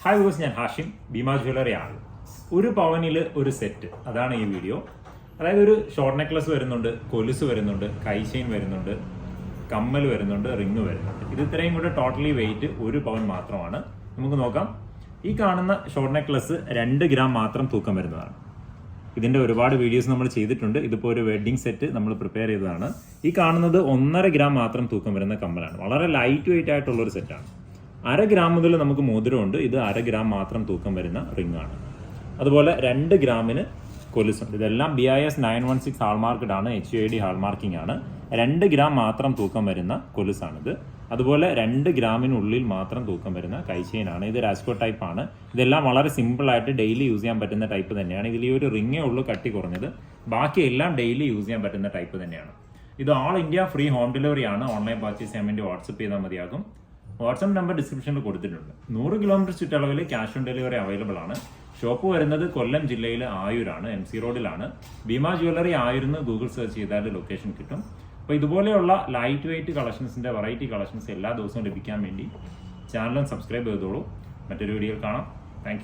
Hi viewers, ഞാൻ Hashim, Bhima jewellery ആണ്. ഒരു പവനിൽ ഒരു സെറ്റ്, അതാണ് ഈ വീഡിയോ. അതായത് ഒരു ഷോർട്ട് നെക്ലസ് വരുന്നുണ്ട്, കൊലുസ് വരുന്നുണ്ട്, കൈ ചെയിൻ വരുന്നുണ്ട്, കമ്മൽ വരുന്നുണ്ട്, റിങ് വരുന്നുണ്ട്. ഇത് ഇത്രയും കൂടെ ടോട്ടലി വെയിറ്റ് 1 പവൻ മാത്രമാണ്. നമുക്ക് നോക്കാം. ഈ കാണുന്ന ഷോർട്ട് നെക്ലസ് 2 ഗ്രാം മാത്രം തൂക്കം വരുന്നതാണ്. ഇതിൻ്റെ ഒരുപാട് വീഡിയോസ് നമ്മൾ ചെയ്തിട്ടുണ്ട്. ഇതിപ്പോൾ ഒരു വെഡ്ഡിംഗ് സെറ്റ് നമ്മൾ പ്രിപ്പയർ ചെയ്തതാണ്. ഈ കാണുന്നത് 1.5 ഗ്രാം മാത്രം തൂക്കം വരുന്ന കമ്മലാണ്. വളരെ ലൈറ്റ് വെയിറ്റ് ആയിട്ടുള്ളൊരു സെറ്റാണ്. 1/2 ഗ്രാം മുതൽ നമുക്ക് മോതിരമുണ്ട്. ഇത് 1/2 ഗ്രാം മാത്രം തൂക്കം വരുന്ന റിംഗ് ആണ്. അതുപോലെ 2 ഗ്രാമിന് കൊലുസുണ്ട്. ഇതെല്ലാം BIS 916 ഹാൾമാർക്കഡ് ആണ്, HUID ഹാൾമാർക്കിംഗ് ആണ്. 2 ഗ്രാം മാത്രം തൂക്കം വരുന്ന കൊലുസാണിത്. അതുപോലെ 2 ഗ്രാമിനുള്ളിൽ മാത്രം തൂക്കം വരുന്ന കൈ ചെയിനാണ്. ഇത് രാജ്കോട്ട് ടൈപ്പ് ആണ്. ഇതെല്ലാം വളരെ സിമ്പിളായിട്ട് ഡെയിലി യൂസ് ചെയ്യാൻ പറ്റുന്ന ടൈപ്പ് തന്നെയാണ്. ഇതിൽ ഈ ഒരു റിങ്ങേ ഉള്ളൂ കട്ടി കുറഞ്ഞത്. ബാക്കി എല്ലാം ഡെയിലി യൂസ് ചെയ്യാൻ പറ്റുന്ന ടൈപ്പ് തന്നെയാണ്. ഇത് all India free home delivery ആണ്. ഓൺലൈൻ പർച്ചേസ് ചെയ്യാൻ വേണ്ടി വാട്സപ്പ് ചെയ്താൽ മതിയാകും. വാട്സപ്പ് നമ്പർ ഡിസ്ക്രിപ്ഷനിൽ കൊടുത്തിട്ടുണ്ട്. 100 കിലോമീറ്റർ ചുറ്റളവിൽ ക്യാഷ് ഓൺ ഡെലിവറി അവൈലബിൾ ആണ്. ഷോപ്പ് വരുന്നത് കൊല്ലം ജില്ലയിലെ ആയൂരാണ്, MC റോഡിലാണ്. ഭീമ ജ്വല്ലറി ആയൂരിന്ന് ഗൂഗിൾ സെർച്ച് ചെയ്താൽ ലൊക്കേഷൻ കിട്ടും. അപ്പോൾ ഇതുപോലെയുള്ള ലൈറ്റ് വെയിറ്റ് കളക്ഷൻസിന്റെ വെറൈറ്റി കളക്ഷൻസ് എല്ലാ ദിവസവും ലഭിക്കാൻ വേണ്ടി ചാനലും സബ്സ്ക്രൈബ് ചെയ്തോളൂ. മറ്റൊരു വീഡിയോയിൽ കാണാം. താങ്ക്